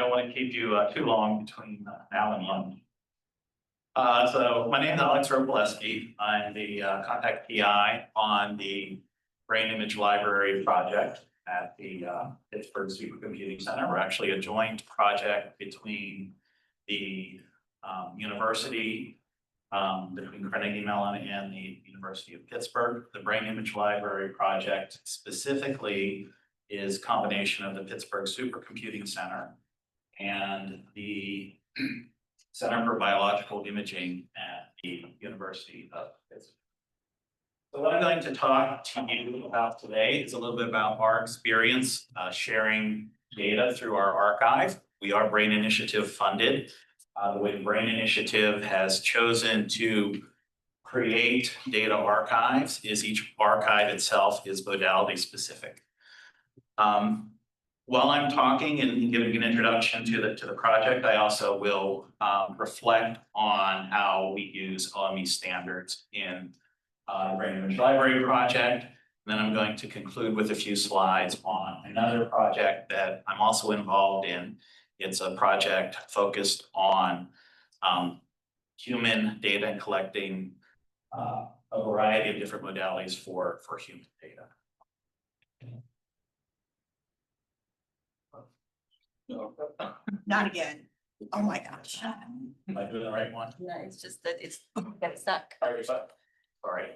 don't want to keep you too long between now and lunch. So my name is Alex Ropelewski. I'm the contact PI on the Brain Image Library project at the Pittsburgh Supercomputing Center. We're actually a joint project between the university, between Carnegie Mellon and the University of Pittsburgh. The Brain Image Library project specifically is a combination of the Pittsburgh Supercomputing Center and the Center for Biological Imaging at the University of Pittsburgh. So what I'm going to talk to you about today is a little bit about our experience sharing data through our archive. We are Brain Initiative funded. The way the Brain Initiative has chosen to create data archives is each archive itself is modality specific. While I'm talking and giving an introduction to the project, I also will reflect on how we use OME standards in the Brain Image Library project. And then I'm going to conclude with a few slides on another project that I'm also involved in. It's a project focused on human data and collecting a variety of different modalities for human data. Not again. Oh my gosh. Am I doing the right one? No, it's just that it's got stuck. Sorry.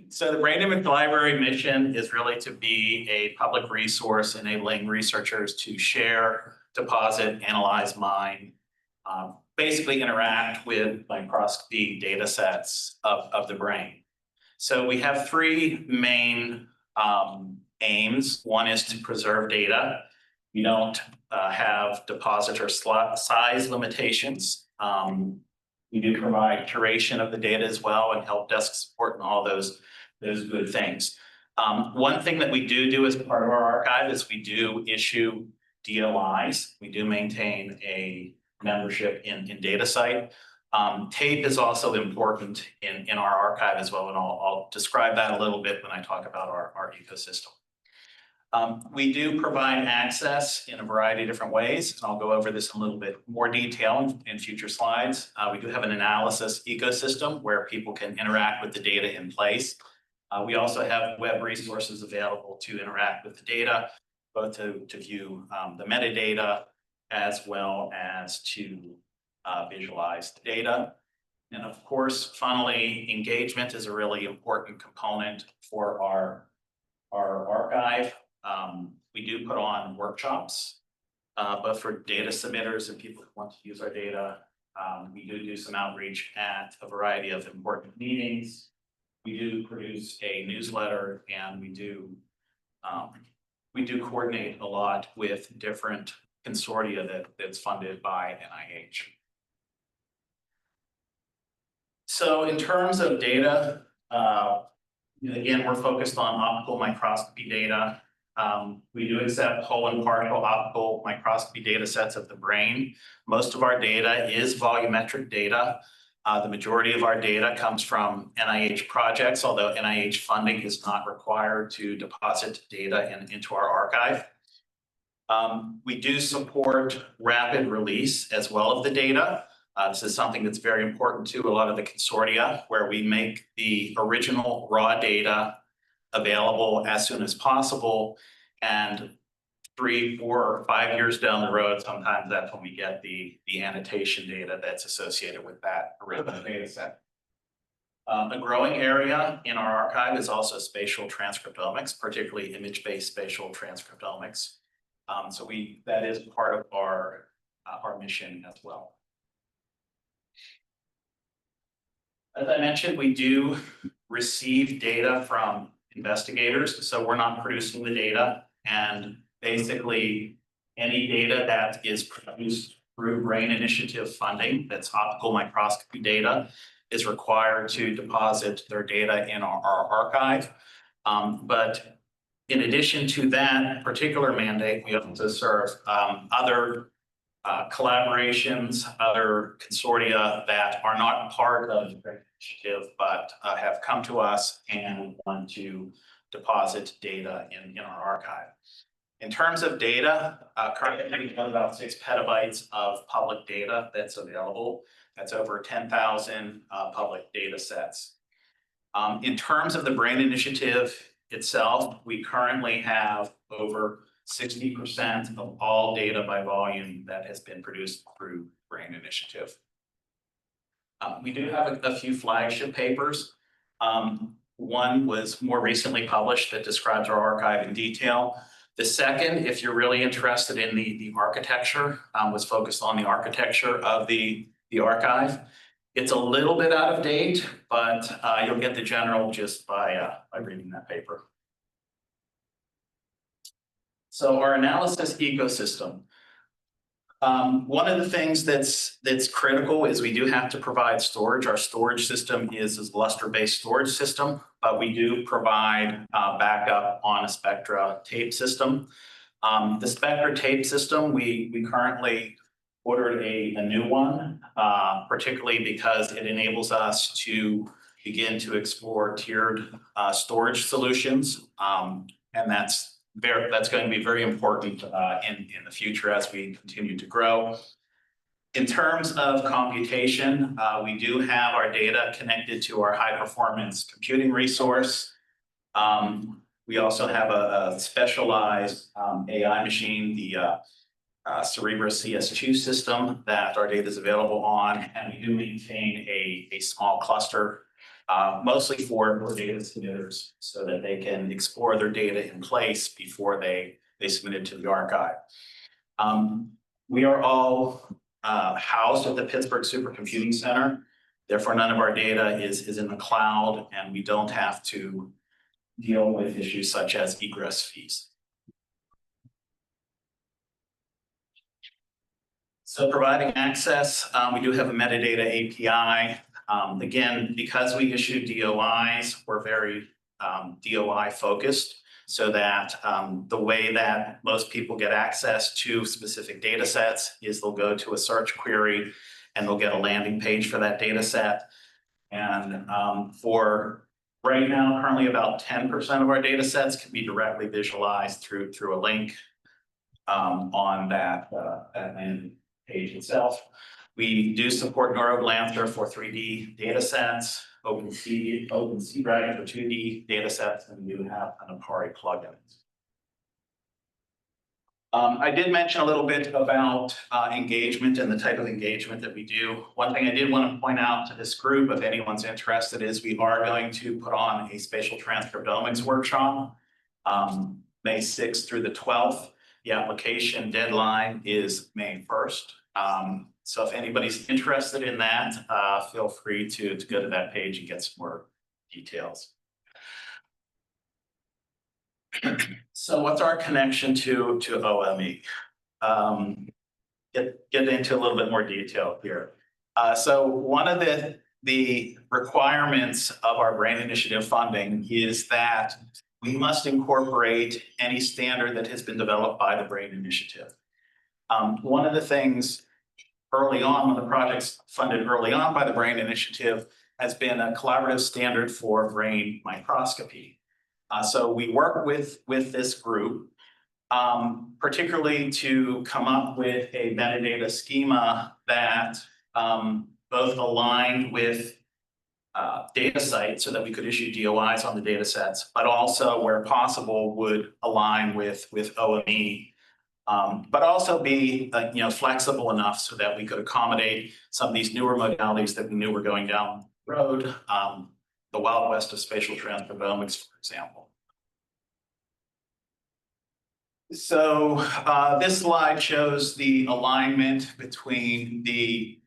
So the Brain Image Library mission is really to be a public resource enabling researchers to share, deposit, analyze, mine, basically interact with microscopy data sets of the brain. So we have three main aims. One is to preserve data. We don't have deposit or size limitations. We do provide curation of the data as well and help desk support and all those good things. One thing that we do as part of our archive is we do issue DOIs. We do maintain a membership in DataCite. Tape is also important in our archive as well, and I'll describe that a little bit when I talk about our ecosystem. We do provide access in a variety of different ways, and I'll go over this in a little bit more detail in future slides. We do have an analysis ecosystem where people can interact with the data in place. We also have web resources available to interact with the data, both to view the metadata as well as to visualize the data. And of course, finally, engagement is a really important component for our archive. We do put on workshops, both for data submitters and people who want to use our data. We do some outreach at a variety of important meetings. We do produce a newsletter, and we do coordinate a lot with different consortia that's funded by NIH. So in terms of data, again, we're focused on optical microscopy data. We do accept whole and partial optical microscopy data sets of the brain. Most of our data is volumetric data. The majority of our data comes from NIH projects, although NIH funding is not required to deposit data into our archive. We do support rapid release as well of the data. This is something that's very important to a lot of the consortia, where we make the original raw data available as soon as possible. And 3, 4, or 5 years down the road, sometimes that's when we get the annotation data that's associated with that original data set. A growing area in our archive is also spatial transcriptomics, particularly image-based spatial transcriptomics. So that is part of our mission as well. As I mentioned, we do receive data from investigators, so we're not producing the data, and basically any data that is produced through Brain Initiative funding, that's optical microscopy data, is required to deposit their data in our archive. But in addition to that particular mandate, we also serve other collaborations, other consortia that are not part of the Brain Initiative, but have come to us and want to deposit data in our archive. In terms of data, currently we have about 6 petabytes of public data that's available. That's over 10,000 public data sets. In terms of the BRAIN initiative itself, we currently have over 60% of all data by volume that has been produced through BRAIN initiative. We do have a few flagship papers. One was more recently published that describes our archive in detail. The second, if you're really interested in the architecture, was focused on the architecture of the archive. It's a little bit out of date, but you'll get the general gist by reading that paper. So our analysis ecosystem. One of the things that's critical is we do have to provide storage. Our storage system is a Lustre-based storage system, but we do provide backup on a Spectra tape system. The Spectra tape system, we currently ordered a new one, particularly because it enables us to begin to explore tiered storage solutions. And that's going to be very important in the future as we continue to grow. In terms of computation, we do have our data connected to our high performance computing resource. We also have a specialized AI machine, the Cerebras CS2 system that our data is available on, and we do maintain a small cluster, mostly for data submitters, so that they can explore their data in place before they submit it to the archive. We are all housed at the Pittsburgh Supercomputing Center. Therefore, none of our data is in the cloud, and we don't have to deal with issues such as egress fees. So providing access, we do have a metadata API. Again, because we issue DOIs, we're very DOI focused, so that the way that most people get access to specific data sets is they'll go to a search query and they'll get a landing page for that data set. And for right now, currently about 10% of our data sets can be directly visualized through a link on that landing page itself. We do support NeuroGlancer for 3D data sets, OpenSea Dragon for 2D data sets, and we do have an Apari plugin. I did mention a little bit about engagement and the type of engagement that we do. One thing I did want to point out to this group, if anyone's interested, is we are going to put on a spatial transcriptomics workshop, May 6th through the 12th. The application deadline is May 1st. So if anybody's interested in that, feel free to go to that page and get some more details. So what's our connection to OME? Get into a little bit more detail here. So one of the requirements of our BRAIN initiative funding is that we must incorporate any standard that has been developed by the BRAIN initiative. One of the things early on, when the project's funded early on by the BRAIN initiative, has been a collaborative standard for brain microscopy. So we work with this group, particularly to come up with a metadata schema that both aligned with data sites so that we could issue DOIs on the data sets, but also where possible would align with OME. But also be flexible enough so that we could accommodate some of these newer modalities that we knew were going down the road, the Wild West of spatial transcriptomics, for example. So this slide shows the alignment between the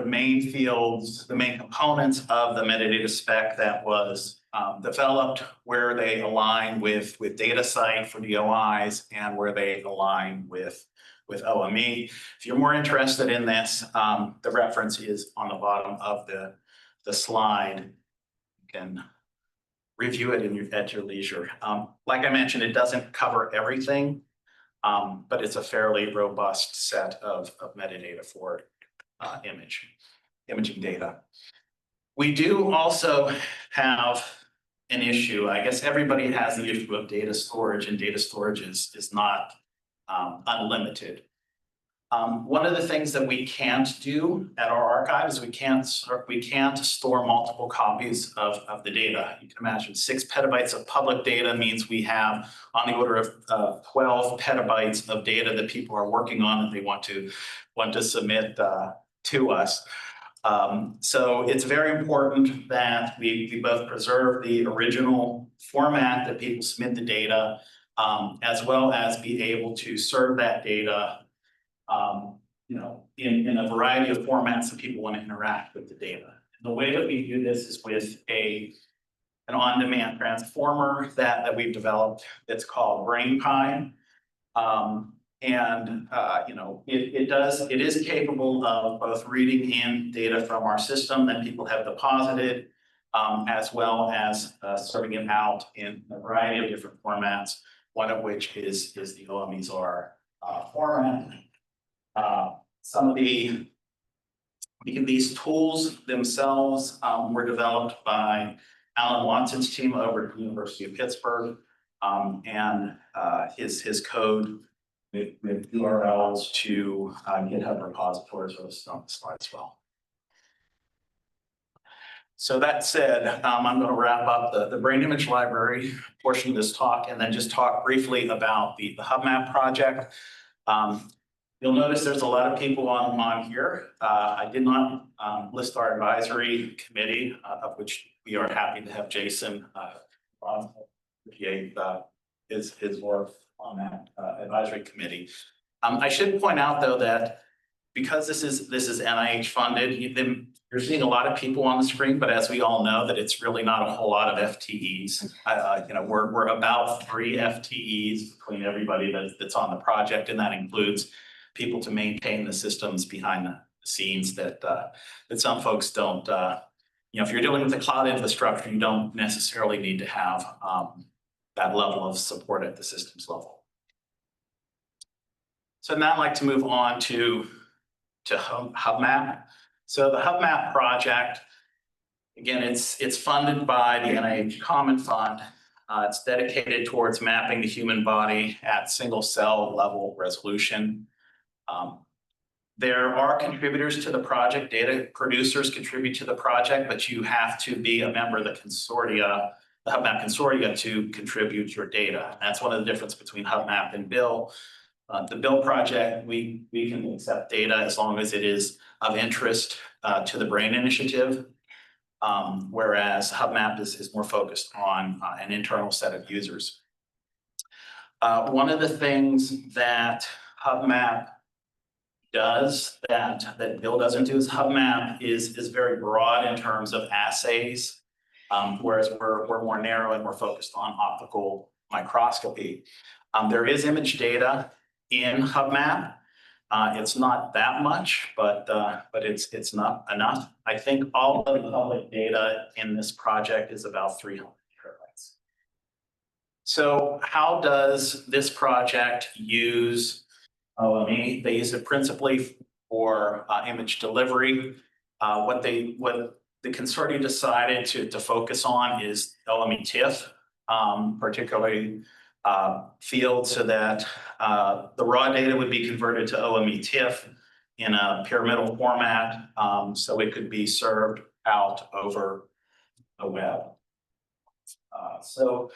main fields, the main components of the metadata spec that was developed, where they align with data site for DOIs and where they align with OME. If you're more interested in this, the reference is on the bottom of the slide. You can review it at your leisure. Like I mentioned, it doesn't cover everything, but it's a fairly robust set of metadata for imaging data. We do also have an issue. I guess everybody has the issue of data storage, and data storage is not unlimited. One of the things that we can't do at our archive is we can't store multiple copies of the data. You can imagine 6 petabytes of public data means we have on the order of 12 petabytes of data that people are working on that they want to submit to us. So it's very important that we both preserve the original format that people submit the data, as well as be able to serve that data in a variety of formats that people want to interact with the data. And the way that we do this is with an on-demand transformer that we've developed that's called BrainPine. It is capable of both reading in data from our system that people have deposited, as well as serving it out in a variety of different formats, one of which is the OME's format. Some of these tools themselves were developed by Alan Watson's team over at the University of Pittsburgh, and his code with URLs to GitHub repositories are on the slide as well. So that said, I'm going to wrap up the brain image library portion of this talk and then just talk briefly about the HubMap project. You'll notice there's a lot of people on here. I did not list our advisory committee, of which we are happy to have Jason appreciate his work on that advisory committee. I should point out though that because this is NIH funded, you're seeing a lot of people on the screen, but as we all know that it's really not a whole lot of FTEs. We're about 3 FTEs between everybody that's on the project, and that includes people to maintain the systems behind the scenes that some folks don't. If you're dealing with the cloud infrastructure, you don't necessarily need to have that level of support at the systems level. So now I'd like to move on to HubMap. So the HubMap project, again, it's funded by the NIH Common Fund. It's dedicated towards mapping the human body at single cell level resolution. There are contributors to the project, data producers contribute to the project, but you have to be a member of the consortia, the HubMap consortia, to contribute your data. That's one of the differences between HubMap and BIL. The BIL project, we can accept data as long as it is of interest to the BRAIN initiative, whereas HubMap is more focused on an internal set of users. One of the things that HubMap does that BIL doesn't do is HubMap is very broad in terms of assays, whereas we're more narrow and we're focused on optical microscopy. There is image data in HubMap. It's not that much, but it's not enough. I think all of the public data in this project is about 300 terabytes. So how does this project use OME? They use it principally for image delivery. What the consortium decided to focus on is OME TIFF, particularly field, so that the raw data would be converted to OME TIFF in a pyramidal format, so it could be served out over the web. So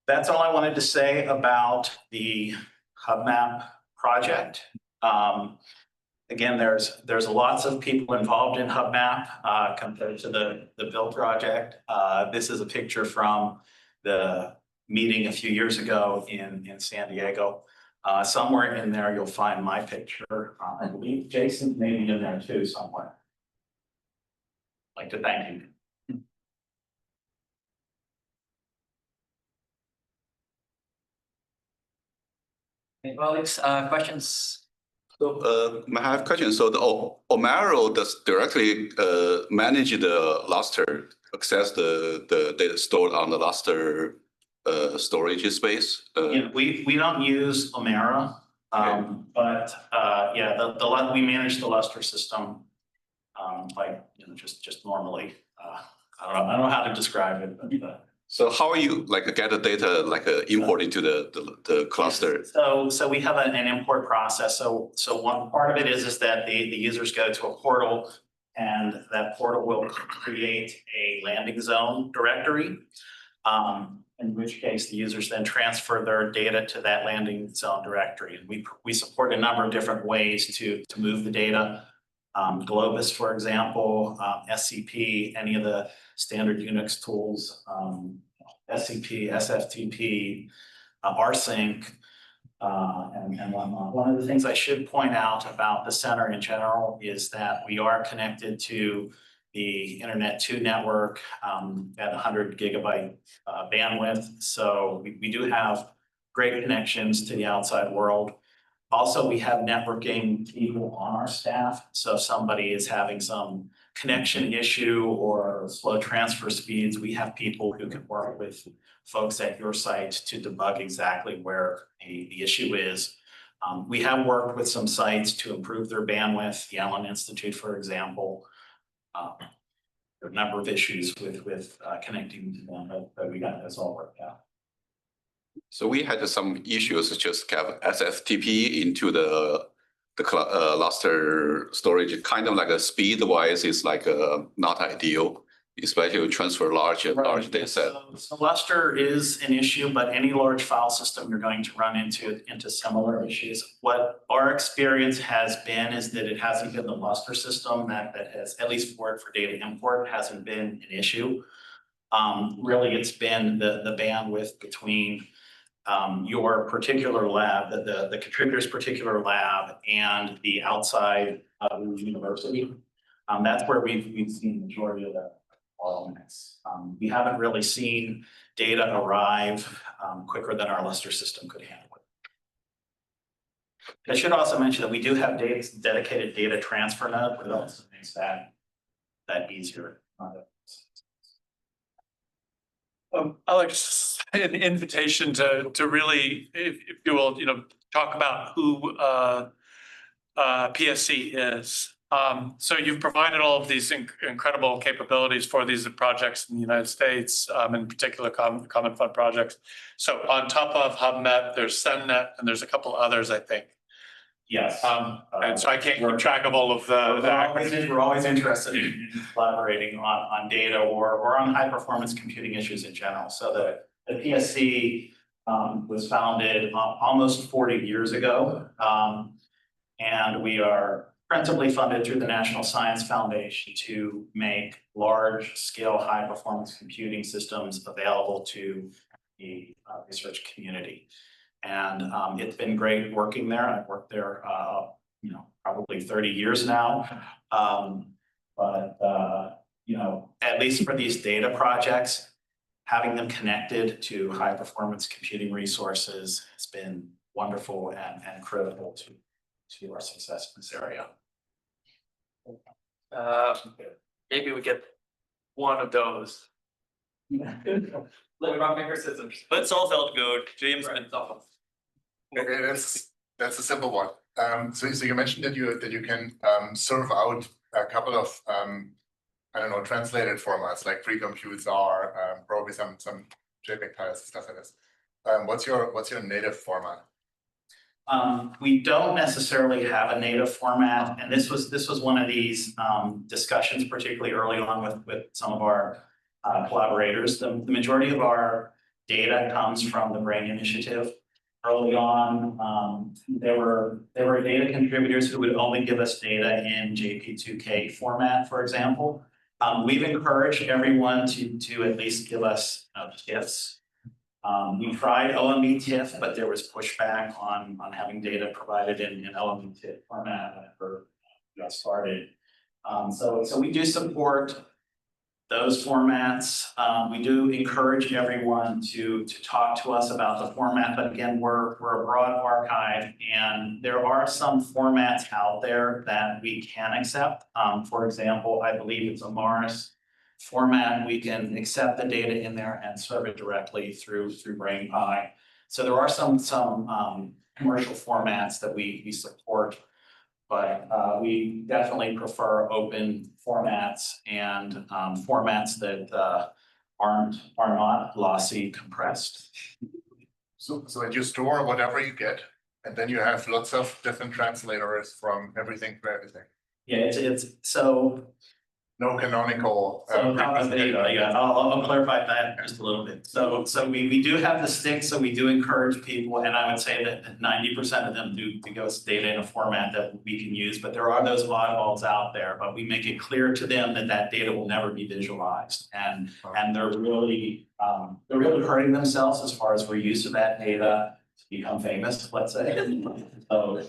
that's all I wanted to say about the HubMap project. Again, there's lots of people involved in HubMap compared to the BIL project. This is a picture from the meeting a few years ago in San Diego. Somewhere in there, you'll find my picture. I believe Jason may be in there too somewhere. I'd like to thank you. Hey, Alex, questions? So I have a question. So the Omero does directly manage the Lustre, access the data stored on the Lustre storage space. Yeah, we don't use Omero, but yeah, we manage the Lustre system like just normally. I don't know how to describe it, but So how are you like get the data like import into the cluster? So we have an import process. So one part of it is that the users go to a portal, and that portal will create a landing zone directory. In which case the users then transfer their data to that landing zone directory. And we support a number of different ways to move the data. Globus, for example, SCP, any of the standard Unix tools, SCP, SFTP, rsync, and whatnot. One of the things I should point out about the center in general is that we are connected to the Internet 2 network at 100 gigabyte bandwidth. So we do have great connections to the outside world. Also, we have networking people on our staff. So if somebody is having some connection issue or slow transfer speeds, we have people who can work with folks at your site to debug exactly where the issue is. We have worked with some sites to improve their bandwidth, the Allen Institute, for example. There are a number of issues with connecting to them, but we got this all worked out. So we had some issues just have SFTP into the cluster storage, kind of like a speed wise is like not ideal, especially to transfer large data set. So Lustre is an issue, but any large file system you're going to run into similar issues. What our experience has been is that it hasn't been the Lustre system that has, at least for data import, hasn't been an issue. Really, it's been the bandwidth between your particular lab, the contributor's particular lab, and the outside university. That's where we've seen the majority of the bottlenecks. We haven't really seen data arrive quicker than our Lustre system could handle it. I should also mention that we do have dedicated data transfer node, but it also makes that easier. Alex, an invitation to really, if you will, talk about who PSC is. So you've provided all of these incredible capabilities for these projects in the United States, in particular Common Fund projects. So on top of HubNet, there's SendNet, and there's a couple others, I think. Yes. And so I can't keep track of all of We're always interested in collaborating on data or on high performance computing issues in general. So the PSC was founded almost 40 years ago. And we are principally funded through the National Science Foundation to make large scale high performance computing systems available to the research community. And it's been great working there. I've worked there, probably 30 years now. At least for these data projects, having them connected to high performance computing resources has been wonderful and critical to our success in this area. Maybe we get one of those. Rock, paper, scissors. Let Solfeld go. James and Solfeld. Okay, that's a simple one. So you mentioned that you can serve out a couple of I don't know, translated formats like free computes are probably some JPEG files and stuff like this. What's your native format? We don't necessarily have a native format, and this was one of these discussions, particularly early on with some of our collaborators. The majority of our data comes from the BRAIN Initiative. Early on, there were data contributors who would only give us data in JP2K format, for example. We've encouraged everyone to at least give us TIFFs. We tried OME TIFF, but there was pushback on having data provided in OME TIFF format when it first got started. So we do support those formats. We do encourage everyone to talk to us about the format, but again, we're a broad archive, and there are some formats out there that we can accept. For example, I believe it's a Morris format. We can accept the data in there and serve it directly through BrainPi. So there are some commercial formats that we support, but we definitely prefer open formats and formats that are not glossy compressed. So you store whatever you get, and then you have lots of different translators from everything to everything. Yeah, it's so. No canonical. So yeah, I'll clarify that just a little bit. So we do have the sticks, so we do encourage people, and I would say that 90% of them do give us data in a format that we can use, but there are those oddballs out there, but we make it clear to them that that data will never be visualized. And they're really hurting themselves as far as for use of that data to become famous, let's say. So,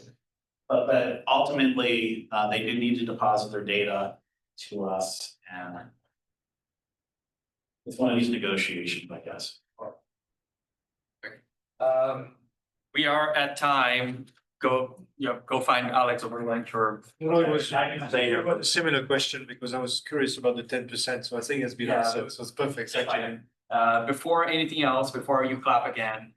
but ultimately, they do need to deposit their data to us, and it's one of these negotiations, I guess. We are at time. Go find Alex over lunch or. No, it was I can say here. a similar question because I was curious about the 10%, so I think it's been Yeah. answered, so it's perfect, thank you. Before anything else, before you clap again,